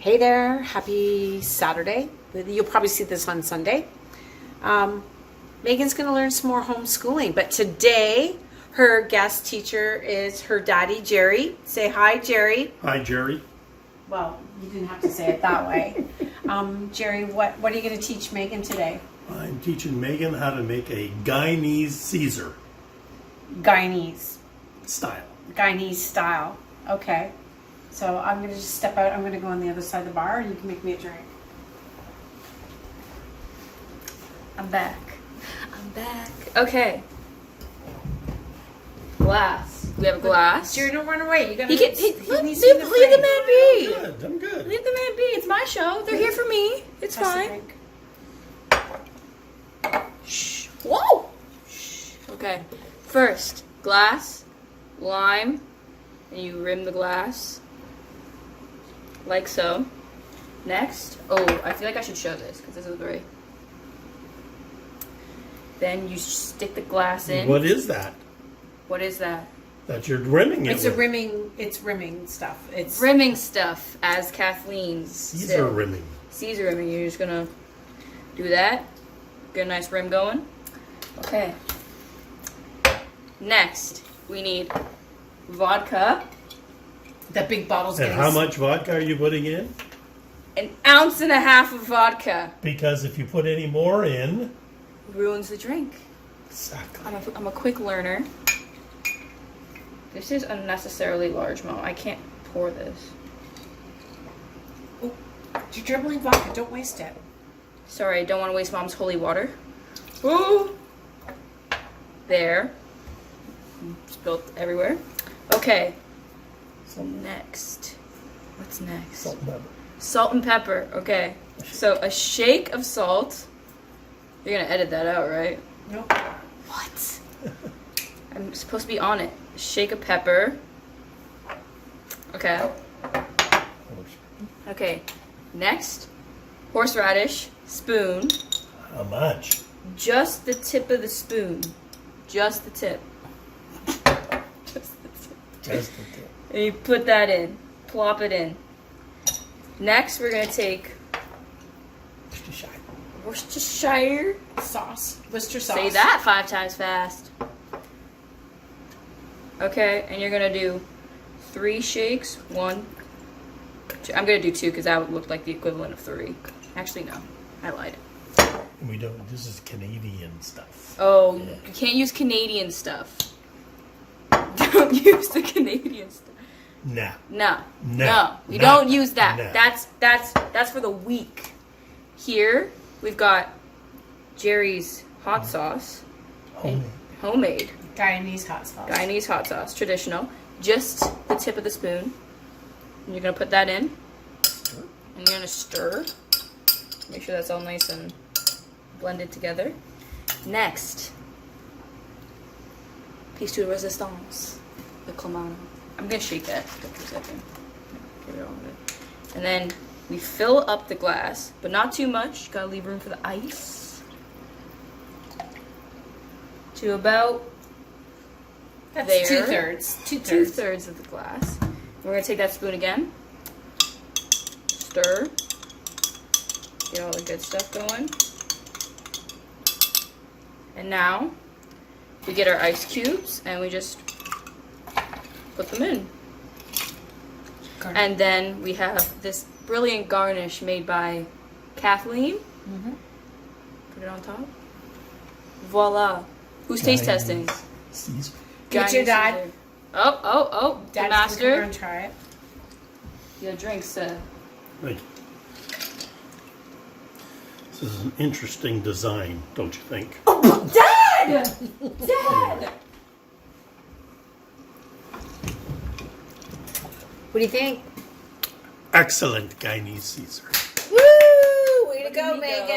Hey there, happy Saturday. You'll probably see this on Sunday. Megan's going to learn some more homeschooling, but today her guest teacher is her daddy, Gerry. Say hi, Gerry. Hi, Gerry. Well, you didn't have to say it that way. Gerry, what are you going to teach Megan today? I'm teaching Megan how to make a Guyanese Caesar Guyanese style. Guyanese style. Okay. So I'm going to just step out. I'm going to go on the other side of the bar and you can make me a drink. I'm back. Okay. Glass. We have a glass. Jerry, don't run away. You gotta. He needs leave to be the free. man be. I'm good. Leave the man be. It's my show. They're here for me. It's Pass the fine. drink. Shh. Whoa. Shh. Okay. First, glass, lime, and you rim the glass like so. Next, oh, I feel like I should show this because this is very. Then you stick the glass in. What is that? What is that? That you're rimming it It's a with. rimming. It's rimming stuff. It's Rimming stuff, as Kathleen's Caesar said. rimming. Caesar rimming. You're just gonna do that. Get a nice rim going. Okay. Next, we need vodka. that big bottle's And getting. how much vodka are you putting in? 1.5 ounces of vodka Because if you put any more in, ruins the drink. exactly. I'm a quick learner. This is unnecessarily large, Mom. I can't pour this. Oh, you're dribbling vodka. Don't waste it. Sorry, I don't want to waste Mom's holy water. Ooh. There. Spilled everywhere. Okay. So next. What's next? Salt and pepper. Salt and pepper. Okay. So a shake of salt. You're going to edit that out, right? Nope. What? I'm supposed to be on it. Shake of pepper. Okay. Okay. Next. Horseradish. Spoon. How much? Just the tip of the spoon. Just the tip. Just the tip. Just the tip. And you put that in. Plop it in. Next, we're going to take Worcestershire Sauce. Worcester sauce. Say that 5 times fast. Okay, and you're going to do 3 shakes. 1, 2. I'm going to do 2 because that would look like the equivalent of 3. Actually, no. I lied. And we don't. This is Canadian stuff. Oh, Yeah. you can't use Canadian stuff. Don't use the Canadian stuff. Nah. No. We No. don't use that. No. That's for the weak. Here we've got Gerry's hot sauce, homemade Guyanese hot sauce. Guyanese hot sauce, traditional. Just the tip of the spoon. And you're gonna put that in, and you're gonna stir. Make sure that's all nice and blended together. Next, piece de resistance, the Clamato. I'm gonna shake that for a second. Give it all of it. And then we fill up the glass, but not too much. Gotta leave room for the ice. To about That's there. 2/3. 2/3 of the glass. We're gonna take that spoon again. Stir. Get all the good stuff going. And now we get our ice cubes and we just put them in. And then we have this brilliant garnish made by Kathleen. Mm-hmm. Put it on top. Voila. Who's taste testing? Caesar. Get your Guyanese dad. Caesar. Oh, the Dad's master. gonna come and try it. Your drinks, Thank you. This is an interesting design, don't you think? Dad! Dad! What do you think? Excellent Guyanese Caesar. Woo! Way to Look go, at me Megan. go.